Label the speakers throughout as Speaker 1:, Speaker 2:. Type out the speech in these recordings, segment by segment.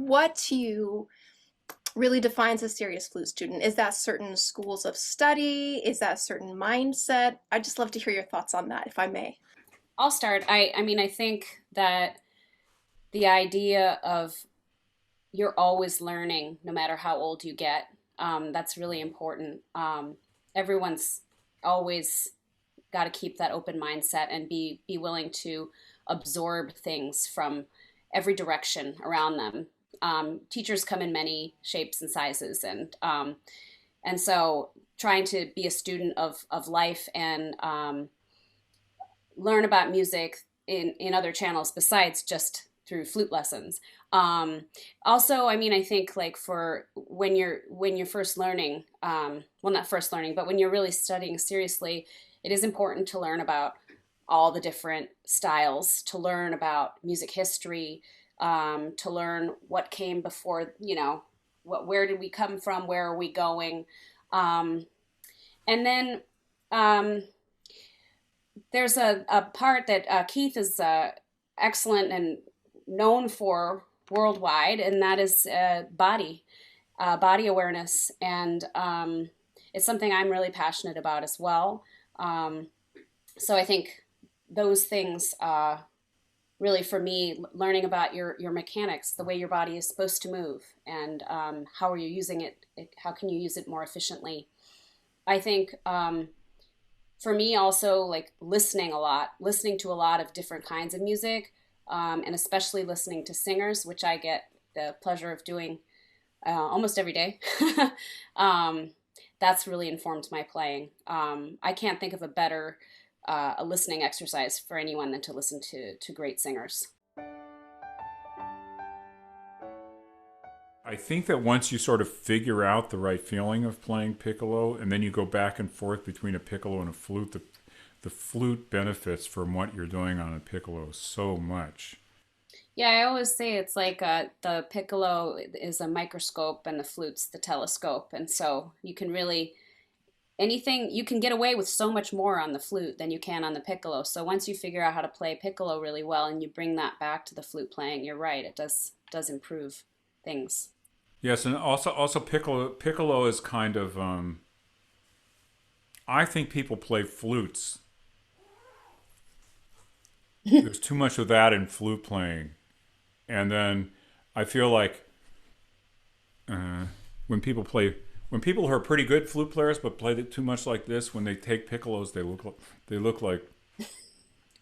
Speaker 1: what to you really defines a serious flute student? Is that certain schools of study? Is that a certain mindset? I'd just love to hear your thoughts on that, if I may.
Speaker 2: I'll start. I mean, I think that the idea of you're always learning, no matter how old you get, that's really important. Everyone's always got to keep that open mindset and be willing to absorb things from every direction around them. Teachers come in many shapes and sizes, and so trying to be a student of life and learn about music in other channels besides just through flute lessons. Also, I mean, I think like for when you're first learning, well, not first learning, but when you're really studying seriously, it is important to learn about all the different styles, to learn about music history, to learn what came before, where did we come from, where are we going, um, and then um, there's a part that Keith is excellent and known for worldwide, and that is body awareness, and it's something I'm really passionate about as well. Um, so I think those things, really for me, learning about your mechanics, the way your body is supposed to move, and how are you using it, how can you use it more efficiently. I think for me also like listening to a lot of different kinds of music, and especially listening to singers, which I get the pleasure of doing almost every day. um, that's really informed my playing. I can't think of a better a listening exercise for anyone than to listen to great singers.
Speaker 3: I think that once you sort of figure out the right feeling of playing piccolo, and then you go back and forth between a piccolo and a flute, the flute benefits from what you're doing on a piccolo so much.
Speaker 2: Yeah, I always say it's like the piccolo is a microscope and the flute's the telescope, and so you can really anything you can get away with so much more on the flute than you can on the piccolo. So once you figure out how to play piccolo really well and you bring that back to the flute playing, you're right, it does improve things.
Speaker 3: Yes, and also piccolo is kind of I think people play flutes. There's too much of that in flute playing, and then I feel like uh, when people play when people who are pretty good flute players but play it too much like this, when they take piccolos, they look like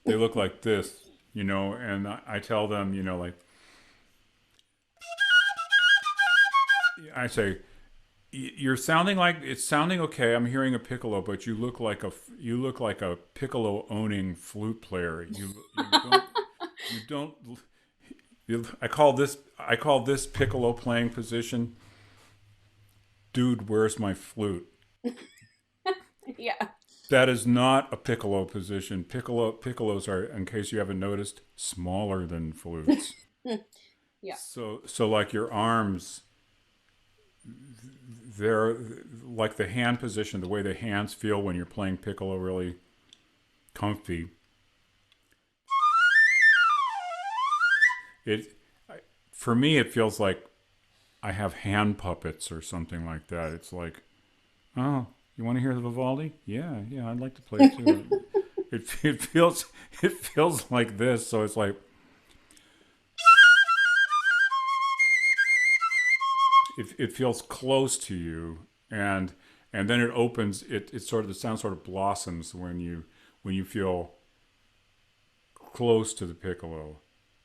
Speaker 3: they look like this, And I tell them, like I say, you're sounding like it's sounding okay. I'm hearing a piccolo, but you look like a piccolo owning flute player. You don't. I call this piccolo playing position. Dude, where's my flute?
Speaker 2: Yeah.
Speaker 3: That is not a piccolo position. Piccolos are, in case you haven't noticed, smaller than flutes.
Speaker 2: Yeah.
Speaker 3: So like your arms, they're like the hand position, the way the hands feel when you're playing piccolo, really comfy. It for me, it feels like I have hand puppets or something like that. It's like, oh, you want to hear the Vivaldi? Yeah, yeah, I'd like to play it too. It feels it feels like this. So it's like it feels close to you, and then it opens. It sort of the sound sort of blossoms when you feel close to the piccolo,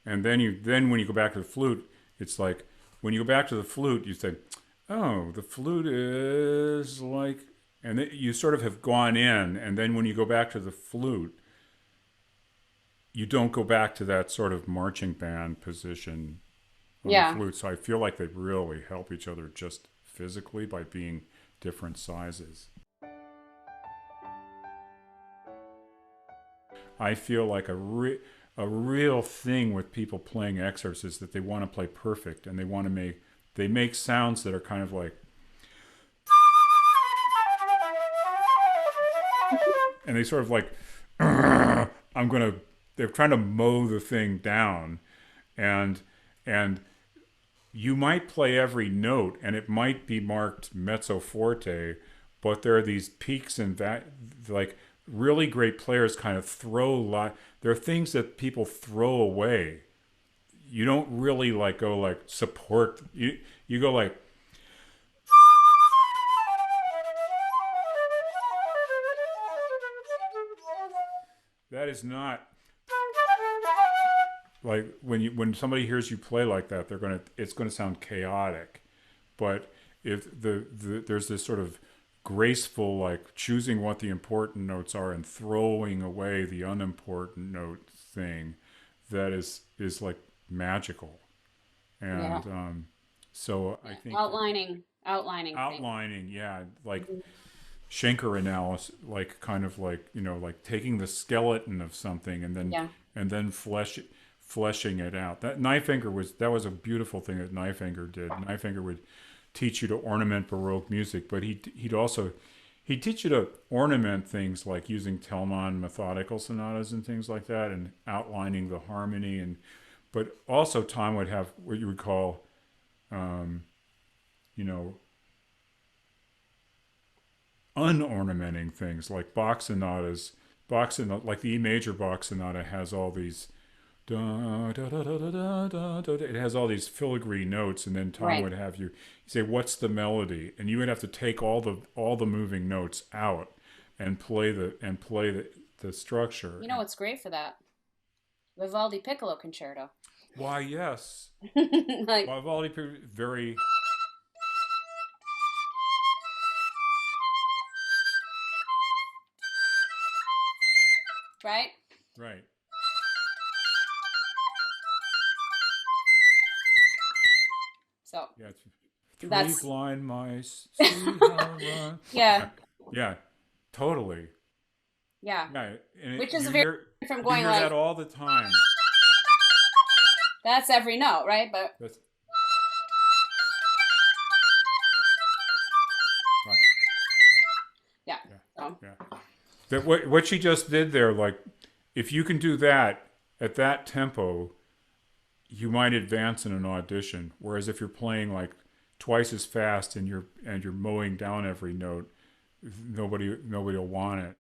Speaker 3: and then when you go back to the flute, it's like when you go back to the flute, you say, oh, the flute is like, and then you sort of have gone in, and then when you go back to the flute, you don't go back to that sort of marching band position on the
Speaker 2: Yeah.
Speaker 3: flute. So I feel like they really help each other just physically by being different sizes. I feel like a real thing with people playing excerpts is that they want to play perfect, and they make sounds that are kind of like, and they sort of like I'm going to they're trying to mow the thing down, and and you might play every note and it might be marked mezzo forte, but there are these peaks and that, like really great players kind of there are things that people throw away. You don't really like go like support, you go like, that is not like when somebody hears you play like that, it's gonna sound chaotic. But if there's this sort of graceful like choosing what the important notes are and throwing away the unimportant note thing, that is like magical.
Speaker 2: Yeah.
Speaker 3: And so I think
Speaker 2: Outlining.
Speaker 3: yeah, like
Speaker 2: Mhm.
Speaker 3: Schenker analysis, like kind of like like taking the skeleton of something
Speaker 2: Yeah.
Speaker 3: and then fleshing it out. That was a beautiful thing that Knifinger did. Knifinger would teach you to ornament Baroque music, but he'd teach you to ornament things like using Telemann methodical sonatas and things like that, and outlining the harmony. But also Tom would have what you would call, um, you know, unornamenting things like Bach sonatas. Like the E major Bach sonata has all these da, da, da, da, da, da, da, it has all these filigree notes, and then Tom
Speaker 2: Right.
Speaker 3: would have you say, "What's the melody?" And you would have to take all the moving notes out and play the structure.
Speaker 2: You know what's great for that? Vivaldi Piccolo Concerto.
Speaker 3: Why, yes,
Speaker 2: Like,
Speaker 3: Vivaldi very
Speaker 2: right?
Speaker 3: right.
Speaker 2: So
Speaker 3: Yeah, it's three
Speaker 2: that's
Speaker 3: blind mice see how run.
Speaker 2: yeah,
Speaker 3: Yeah, yeah, totally.
Speaker 2: yeah.
Speaker 3: Yeah, and
Speaker 2: Which is
Speaker 3: you
Speaker 2: very
Speaker 3: hear
Speaker 2: from
Speaker 3: you
Speaker 2: going
Speaker 3: hear that
Speaker 2: like
Speaker 3: all the time.
Speaker 2: that's every note, right? But
Speaker 3: That's right.
Speaker 2: yeah.
Speaker 3: Yeah,
Speaker 2: So
Speaker 3: yeah. That what she just did there, like if you can do that at that tempo, you might advance in an audition. Whereas if you're playing like twice as fast and you're mowing down every note, nobody will want it.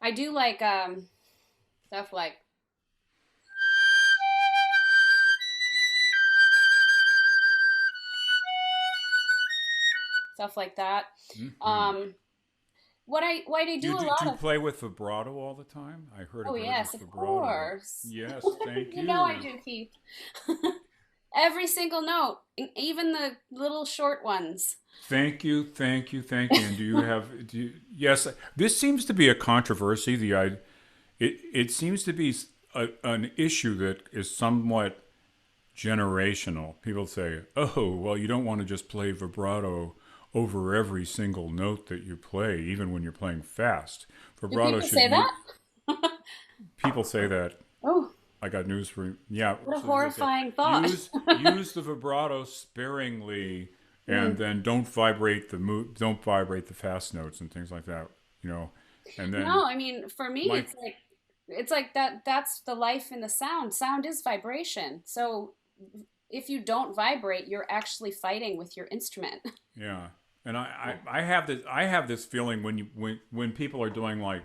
Speaker 2: I do like stuff like that.
Speaker 3: Hmm.
Speaker 2: Um, what I do a
Speaker 3: Do
Speaker 2: lot
Speaker 3: you
Speaker 2: of.
Speaker 3: play with vibrato all the time? I heard a
Speaker 2: Oh
Speaker 3: gorgeous
Speaker 2: yes, of
Speaker 3: vibrato.
Speaker 2: course.
Speaker 3: Yes, thank
Speaker 2: You know I
Speaker 3: you.
Speaker 2: do, Keith. Every single note, even the little short ones.
Speaker 3: Thank you, thank you, thank you. And yes, this seems to be a controversy. It seems to be an issue that is somewhat generational. People say, "Oh, well, you don't want to just play vibrato over every single note that you play, even when you're playing fast.
Speaker 2: Do
Speaker 3: Vibrato
Speaker 2: people
Speaker 3: should
Speaker 2: say
Speaker 3: you."
Speaker 2: that?
Speaker 3: People say that.
Speaker 2: Oh,
Speaker 3: I got news for you. Yeah,
Speaker 2: what a
Speaker 3: so they say
Speaker 2: horrifying thought.
Speaker 3: use the vibrato sparingly, and
Speaker 2: Mm.
Speaker 3: then don't vibrate the fast notes and things like that. You know, and then
Speaker 2: No, I mean, for me,
Speaker 3: my
Speaker 2: it's like that's the life in the sound. Sound is vibration. So if you don't vibrate, you're actually fighting with your instrument.
Speaker 3: yeah, and I have this feeling when people are doing like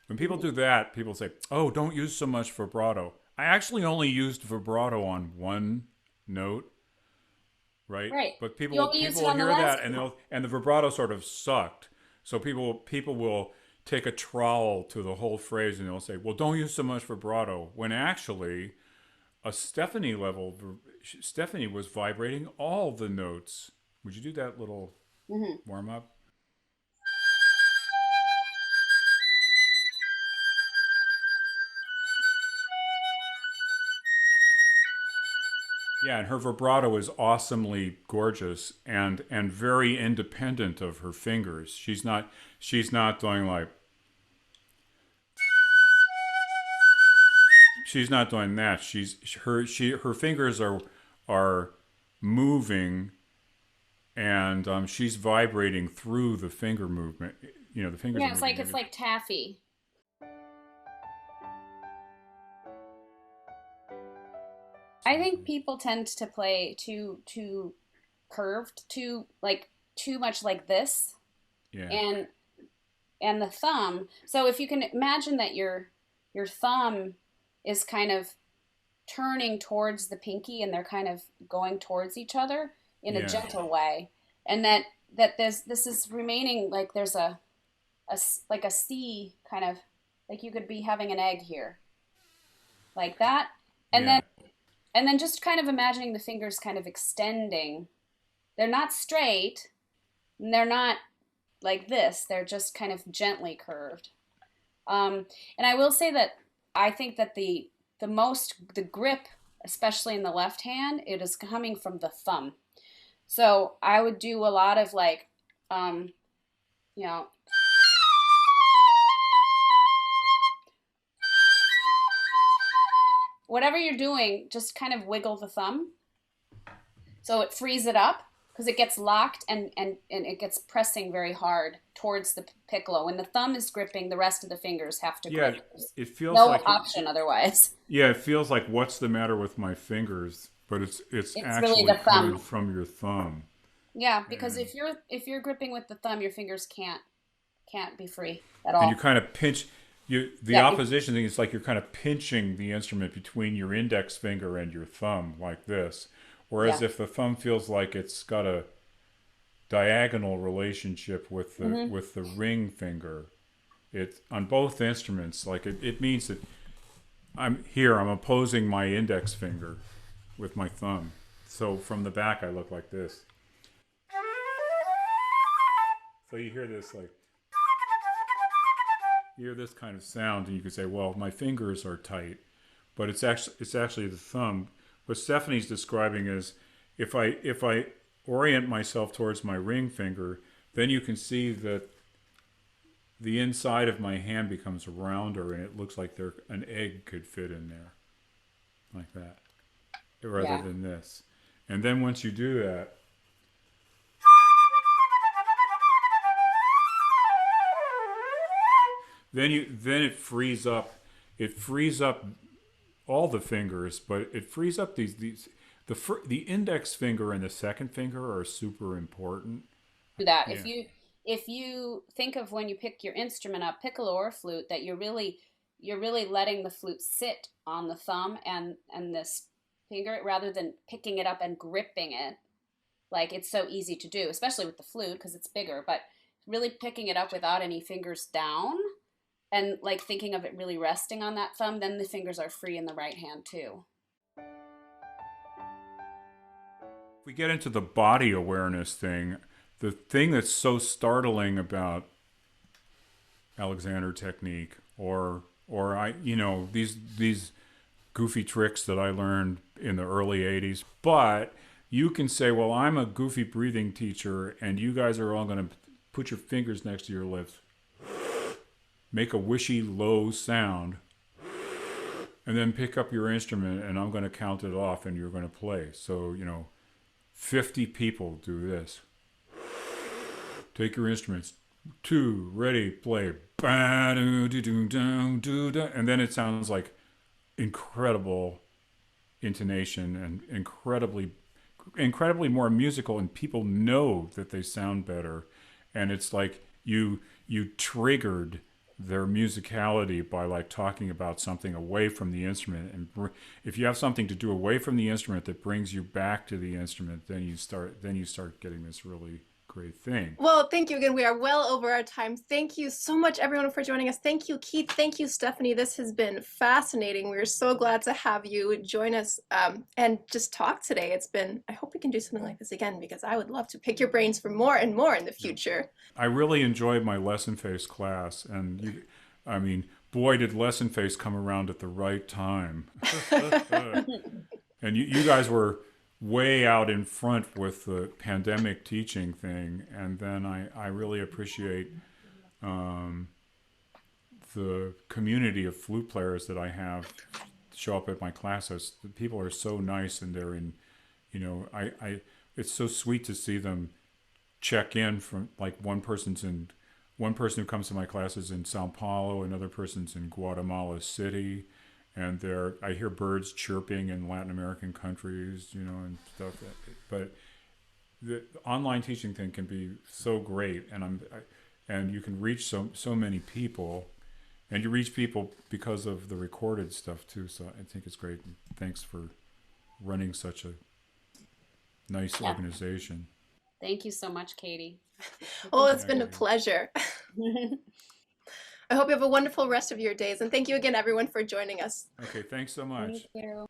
Speaker 3: when people do that, people say, "Oh, don't use so much vibrato." I actually only used vibrato on one note, right?
Speaker 2: Right.
Speaker 3: But
Speaker 2: You
Speaker 3: people
Speaker 2: only use
Speaker 3: people
Speaker 2: it
Speaker 3: will
Speaker 2: on the
Speaker 3: hear
Speaker 2: last
Speaker 3: that and
Speaker 2: one.
Speaker 3: the vibrato sort of sucked. So people will take a trowel to the whole phrase and they'll say, "Well, don't use so much vibrato." When actually, a Stephanie was vibrating all the notes. Would you do that little
Speaker 2: Hmm.
Speaker 3: warm up? Yeah, and her vibrato is awesomely gorgeous and very independent of her fingers. She's not doing like she's not doing that. Her fingers are moving and she's vibrating through the finger movement. the fingers
Speaker 2: Yeah,
Speaker 3: are
Speaker 2: it's
Speaker 3: moving.
Speaker 2: like taffy. I think people tend to play too curved, too much like this,
Speaker 3: Yeah,
Speaker 2: and the thumb. So if you can imagine that your thumb is kind of turning towards the pinky, and they're kind of going towards each other in a
Speaker 3: yeah,
Speaker 2: gentle way, and that this is remaining like there's like a C kind of, like you could be having an egg here, like that, and
Speaker 3: yeah,
Speaker 2: then just kind of imagining the fingers kind of extending. They're not straight, and they're not like this. They're just kind of gently curved. And I will say that I think that the grip, especially in the left hand, it is coming from the thumb. So I would do a lot of like, um, you know, whatever you're doing, just kind of wiggle the thumb so it frees it up, because it gets locked, and it gets pressing very hard towards the piccolo. When the thumb is gripping, the rest of the fingers have to
Speaker 3: yeah.
Speaker 2: grip. There's
Speaker 3: It feels
Speaker 2: no
Speaker 3: like
Speaker 2: option otherwise.
Speaker 3: yeah, it feels like what's the matter with my fingers, but it's
Speaker 2: It's really
Speaker 3: actually
Speaker 2: the
Speaker 3: coming
Speaker 2: thumb.
Speaker 3: from your thumb.
Speaker 2: Yeah, because
Speaker 3: And
Speaker 2: if you're gripping with the thumb, your fingers can't be free at
Speaker 3: and you
Speaker 2: all.
Speaker 3: kind of pinch the
Speaker 2: Yeah,
Speaker 3: opposition thing is like you're kind of pinching the instrument between your index finger and your thumb like this. Whereas
Speaker 2: yeah.
Speaker 3: if the thumb feels like it's got a diagonal relationship
Speaker 2: Hmm.
Speaker 3: with the ring finger, it on both instruments, like it means that I'm opposing my index finger with my thumb. So from the back I look like this. So you hear this like you hear this kind of sound, and you could say, well, my fingers are tight, but it's actually the thumb. What Stephanie's describing is if I orient myself towards my ring finger, then you can see that the inside of my hand becomes rounder, and it looks like an egg could fit in there like that, rather
Speaker 2: Yeah.
Speaker 3: than this. And then once you do that, then it frees up all the fingers, but it frees up these the index finger and the second finger are super important.
Speaker 2: Do that.
Speaker 3: Yeah,
Speaker 2: If you think of when you pick your instrument up, piccolo or flute, that you're really letting the flute sit on the thumb and this finger, rather than picking it up and gripping it like it's so easy to do, especially with the flute because it's bigger, but really picking it up without any fingers down, and like thinking of it really resting on that thumb, then the fingers are free in the right hand too.
Speaker 3: if we get into the body awareness thing, the thing that's so startling about Alexander technique or I these goofy tricks that I learned in the early 80s, but you can say, well, I'm a goofy breathing teacher and you guys are all going to put your fingers next to your lips, make a wishy low sound, and then pick up your instrument and I'm going to count it off and you're going to play. So 50 people do this. Take your instruments. 2, ready, play. And then it sounds like incredible intonation and incredibly more musical, and people know that they sound better. And it's like you triggered their musicality by like talking about something away from the instrument, and if you have something to do away from the instrument that brings you back to the instrument, then you start getting this really great thing.
Speaker 1: Well, thank you again. We are well over our time. Thank you so much, everyone, for joining us. Thank you, Keith. Thank you, Stephanie. This has been fascinating. We're so glad to have you join us and just talk today. I hope we can do something like this again, because I would love to pick your brains for more and more in the future.
Speaker 3: I really enjoyed my Lessonface class, and I mean, boy, did Lessonface come around at the right time. And you guys were way out in front with the pandemic teaching thing, and then I really appreciate the community of flute players that I have show up at my classes. The people are so nice, and they're in, I it's so sweet to see them check in from, like, one person's in one person who comes to my classes in Sao Paulo, another person's in Guatemala City, and I hear birds chirping in Latin American countries, and stuff. But the online teaching thing can be so great, and you can reach so many people, and you reach people because of the recorded stuff too. So I think it's great. Thanks for running such a nice
Speaker 2: Yeah.
Speaker 3: organization.
Speaker 2: Thank you so much, Katie.
Speaker 1: Oh, it's
Speaker 3: Yeah,
Speaker 1: been a
Speaker 3: Katie.
Speaker 1: pleasure. I hope you have a wonderful rest of your days. And thank you again, everyone, for joining us.
Speaker 3: Okay, thanks so
Speaker 2: Thank
Speaker 3: much.
Speaker 2: you.